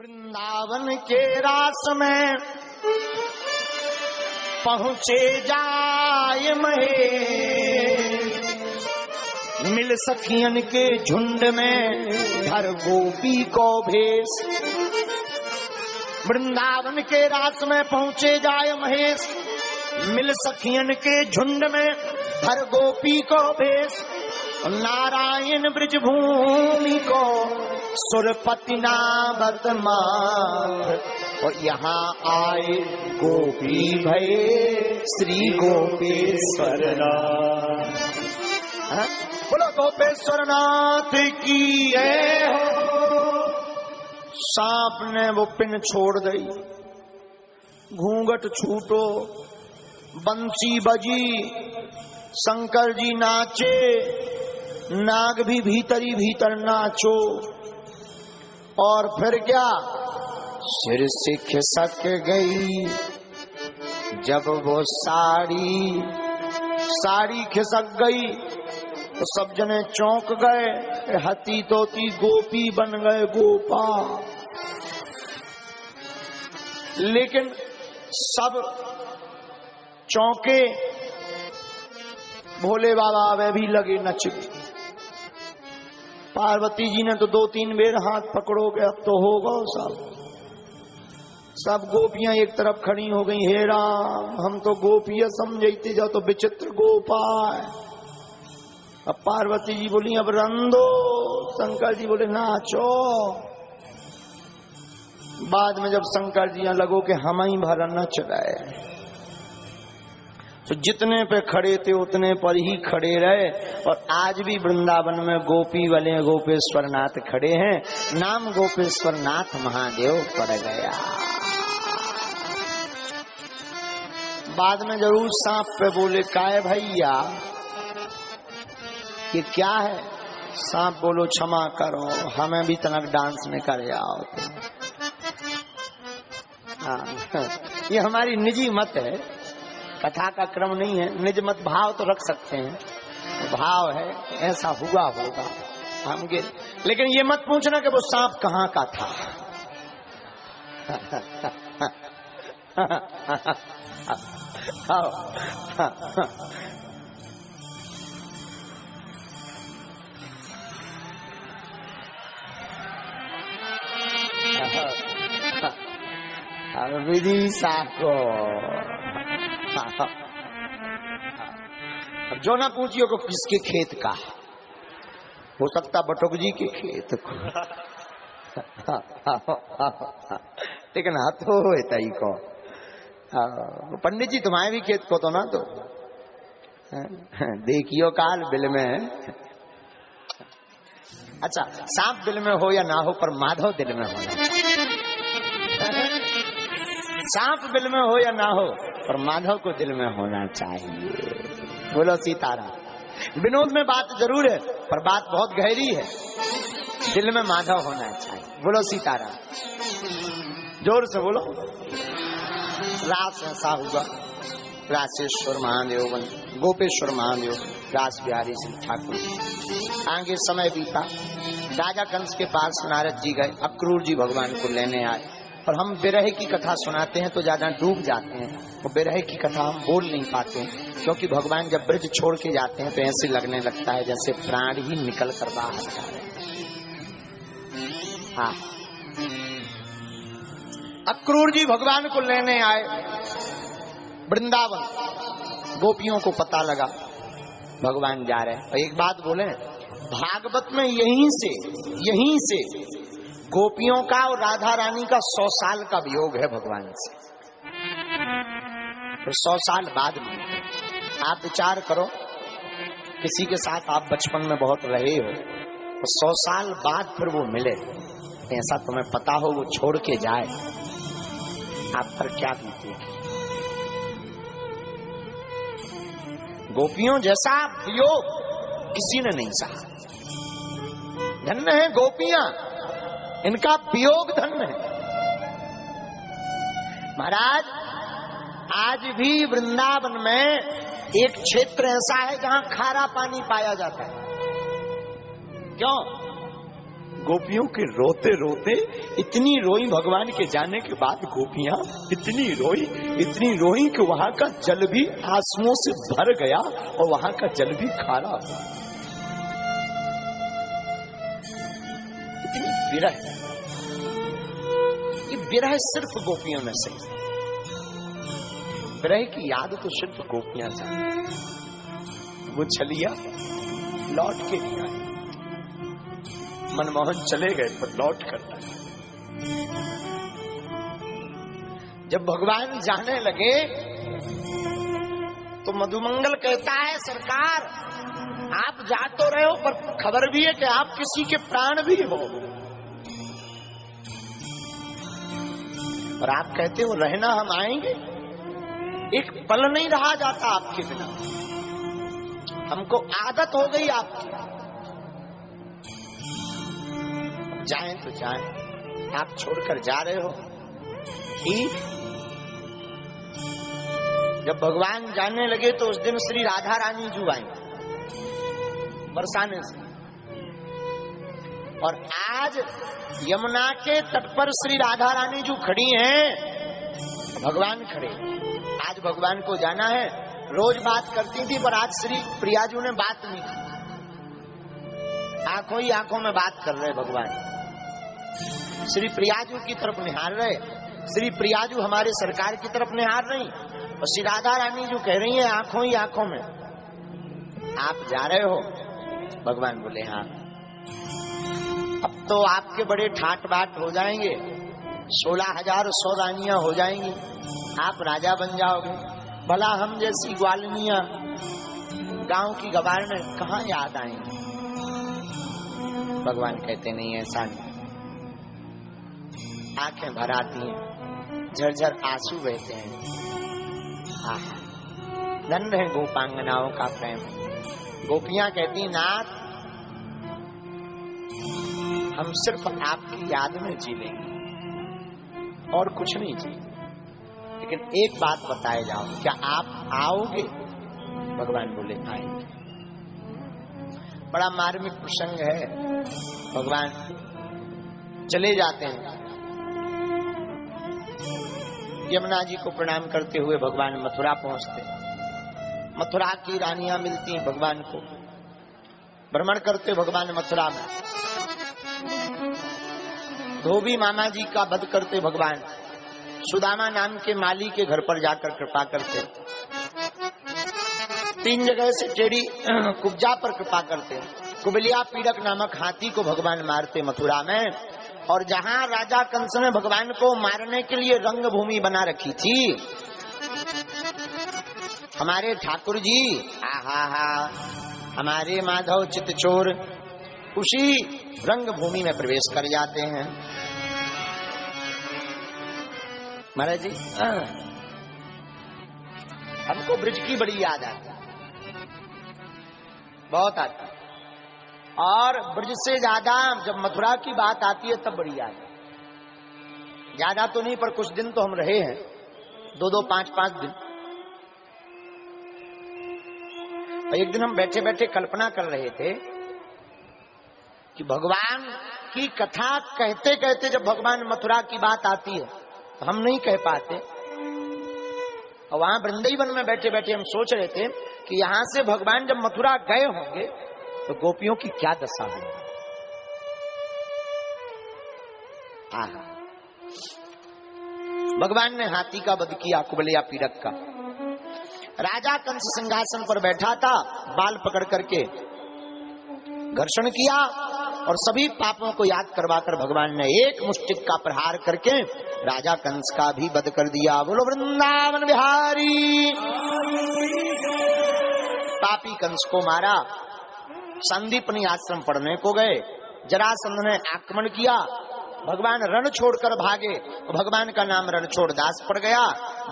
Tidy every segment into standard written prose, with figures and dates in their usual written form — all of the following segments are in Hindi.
वृंदावन के रास में पहुँचे जाय महेश, मिल सखियन के झुंड में धर गोपी को भेष। वृंदावन के रास में पहुँचे जाय महेश, मिल सखियन के झुंड में धर गोपी को भेष। नारायण ब्रज भूमि को सुरपति नामत मात, और यहाँ आए गोपी भये श्री गोपेश्वर नाथ। बोलो गोपेश्वर नाथ की है हो। सांप ने वो पिन छोड़ दी, घूंघट छूटो, बंसी बजी, शंकर जी नाचे, नाग भी भीतरी भीतर नाचो। और फिर क्या, सिर से खिसक गई जब वो साड़ी खिसक गई तो सब जने चौंक गए, हती तोती गोपी बन गए गोपा। लेकिन सब चौंके, भोले बाबा वे भी लगे नचने। पार्वती जी ने तो 2-3 बेर हाथ पकड़ोगे अब तो होगा सब गोपियां एक तरफ खड़ी हो गई। हे राम, हम तो गोपियां समझते जाओ तो विचित्र गोपा है। अब पार्वती जी बोली अब रंदो, शंकर जी बोले नाचो। बाद में जब शंकर जी लगो के हम ही भरा नच रहे, तो जितने पे खड़े थे उतने पर ही खड़े रहे। और आज भी वृंदावन में गोपी वाले गोपेश्वर नाथ खड़े हैं, नाम गोपेश्वर नाथ महादेव पड़ गया। बाद में जरूर सांप पे बोले काय भैया ये क्या है। सांप बोलो क्षमा करो, हमें भी तनक डांस में करे आओ। ये हमारी निजी मत है, कथा का क्रम नहीं है। निज मत भाव तो रख सकते हैं, भाव है ऐसा हुआ होगा हम गे। लेकिन ये मत पूछना कि वो सांप कहाँ का था। विदिशा को अब जो ना पूछियो को किसके खेत का, हो सकता बटुक जी के खेत को। लेकिन हाथों तई को पंडित जी तुम्हारे भी खेत को तो ना, तो देखियो काल बिल में। अच्छा, सांप दिल में हो या ना हो पर माधव दिल में होना। सांप दिल में हो या ना हो पर माधव को दिल में होना चाहिए। बोलो सीताराम। विनोद में बात जरूर है पर बात बहुत गहरी है। दिल में माधव होना चाहिए। बोलो सीताराम। जोर से बोलो। रास ऐसा हुआ, रासेश्वर महादेव बन गोपेश्वर महादेव रास बिहारी सिंह ठाकुर। आगे समय बीता, राजा कंस के पास नारद जी गए, अक्रूर जी भगवान को लेने आए। और हम विरह की कथा सुनाते हैं तो ज्यादा डूब जाते हैं, तो विरह की कथा हम बोल नहीं पाते हैं, क्योंकि भगवान जब ब्रज छोड़ के जाते हैं तो ऐसे लगने लगता है जैसे प्राण ही निकल कर बाहर जा रहे हैं। हाँ, अक्रूर जी भगवान को लेने आए वृंदावन। गोपियों को पता लगा भगवान जा रहे हैं। और एक बात बोले, भागवत में यहीं से गोपियों का और राधा रानी का 100 साल का वियोग है भगवान से। तो 100 साल बाद में आप विचार करो, किसी के साथ आप बचपन में बहुत रहे हो तो 100 साल बाद फिर वो मिले, ऐसा तुम्हें पता हो वो छोड़ के जाए, आप पर क्या बीतेगी। गोपियों जैसा वियोग किसी ने नहीं सहा। धन्य है गोपियां, इनका वियोग धन्य है। महाराज, आज भी वृंदावन में एक क्षेत्र ऐसा है जहां खारा पानी पाया जाता है। क्यों? गोपियों के रोते रोते इतनी रोई, भगवान के जाने के बाद गोपियां इतनी रोई कि वहां का जल भी आंसुओं से भर गया और वहां का जल भी खारा हो। इतनी विरह, ये विरह सिर्फ गोपियों में से, विरह की याद तो सिर्फ गोपियां जानती। वो छलिया लौट के नहीं आए, मनमोहन चले गए पर लौट कर आए। जब भगवान जाने लगे तो मधुमंगल कहता है, सरकार आप जा तो रहे हो पर खबर भी है कि आप किसी के प्राण भी हो, और आप कहते हो रहना हम आएंगे। एक पल नहीं रहा जाता आपके बिना, हमको आदत हो गई आपकी। जाएं तो जाएं, आप छोड़कर जा रहे हो ठीक। जब भगवान जाने लगे तो उस दिन श्री राधा रानी जी आई बरसाने से, और आज यमुना के तट पर श्री राधा रानी जी खड़ी हैं, भगवान खड़े। आज भगवान को जाना है, रोज बात करती थी पर आज श्री प्रियाजू ने बात नहीं की, आंखों ही आंखों में बात कर रहे भगवान। श्री प्रियाजू की तरफ निहार रहे, श्री प्रियाजू हमारे सरकार की तरफ निहार नहीं, और श्री राधा रानी जो कह रही है आंखों ही आंखों में, आप जा रहे हो? भगवान बोले हाँ। अब तो आपके बड़े ठाट बाट हो जाएंगे, 16,000 सौरानियां हो जाएंगी, आप राजा बन जाओगे। भला हम जैसी ग्वालनियां गांव की गवारने कहां याद आएंगे? भगवान कहते नहीं, ऐसा नहीं। आंखें भर आती हैं, झरझर आंसू बहते हैं। धन्य है गोपांगनाओं का प्रेम। गोपियां कहती नाथ हम सिर्फ आपकी याद में जी लेंगे और कुछ नहीं जी, लेकिन एक बात बताए जाओ, क्या आप आओगे? भगवान बोले आएंगे। बड़ा मार्मिक प्रसंग है। भगवान चले जाते हैं, यमुना जी को प्रणाम करते हुए भगवान मथुरा पहुंचते। मथुरा की रानियां मिलती हैं भगवान को, भ्रमण करते भगवान मथुरा में। धोबी मामा जी का वध करते भगवान, सुदामा नाम के माली के घर पर जाकर कृपा करते। 3 जगह से टेढ़ी कुब्जा पर कृपा करते। कुबलिया पीड़क नामक हाथी को भगवान मारते मथुरा में, और जहां राजा कंस ने भगवान को मारने के लिए रंग भूमि बना रखी थी, हमारे ठाकुर जी आहा हमारे माधव चितचोर उसी रंग भूमि में प्रवेश कर जाते हैं। महाराज जी हमको ब्रिज की बड़ी याद आती, बहुत आती, और ब्रिज से ज्यादा जब मथुरा की बात आती है तब बड़ी याद है। ज्यादा तो नहीं पर कुछ दिन तो हम रहे हैं, 2-2, 5-5 दिन। और एक दिन हम बैठे बैठे कल्पना कर रहे थे कि भगवान की कथा कहते कहते जब भगवान मथुरा की बात आती है तो हम नहीं कह पाते, और वहां वृंदावन में बैठे बैठे हम सोच रहे थे कि यहां से भगवान जब मथुरा गए होंगे तो गोपियों की क्या दशा होगी। भगवान ने हाथी का वध किया, कुबलिया पीड़क का। राजा कंस सिंहासन पर बैठा था, बाल पकड़ करके घर्षण किया, और सभी पापों को याद करवाकर भगवान ने एक मुष्टिक का प्रहार करके राजा कंस का भी वध कर दिया। बोलो वृंदावन बिहारी। पापी कंस को मारा। संदीपनी आश्रम पढ़ने को गए, जरासंध ने आक्रमण किया, भगवान रण छोड़कर भागे, भगवान का नाम रणछोड़ दास पड़ गया।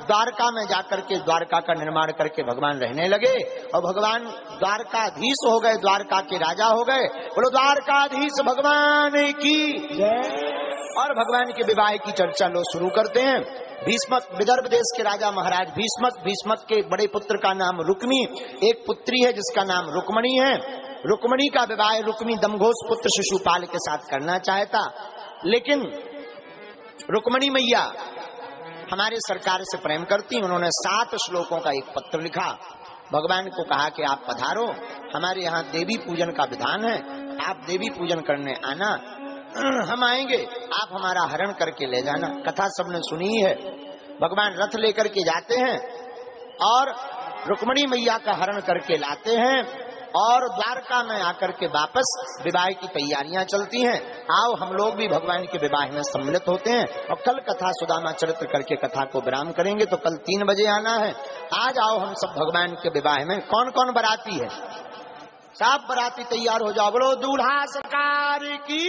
द्वारका में जाकर के द्वारका का निर्माण करके भगवान रहने लगे, और भगवान द्वारकाधीश हो गए, द्वारका के राजा हो गए। बोलो द्वारकाधीश भगवान की जय। और भगवान के विवाह की चर्चा लोग शुरू करते हैं। भीष्मक, विदर्भ देश के राजा महाराज भीष्मक, भीष्मक के बड़े पुत्र का नाम रुक्मी, एक पुत्री है जिसका नाम रुक्मणी है। रुक्मिणी का विवाह रुक्मी दमघोष पुत्र शिशुपाल के साथ करना चाहता, लेकिन रुक्मिणी मैया हमारे सरकार से प्रेम करती। उन्होंने 7 श्लोकों का एक पत्र लिखा, भगवान को कहा कि आप पधारो, हमारे यहाँ देवी पूजन का विधान है, आप देवी पूजन करने आना, हम आएंगे, आप हमारा हरण करके ले जाना। कथा सबने सुनी है। भगवान रथ लेकर के जाते हैं और रुक्मिणी मैया का हरण करके लाते हैं और द्वारका में आकर के वापस विवाह की तैयारियां चलती हैं। आओ हम लोग भी भगवान के विवाह में सम्मिलित होते हैं और कल कथा सुदामा चरित्र करके कथा को विराम करेंगे, तो कल 3 बजे आना है। आज आओ हम सब भगवान के विवाह में। कौन कौन बराती है? सब बराती तैयार हो जाओ, बोलो दूल्हा सरकार की।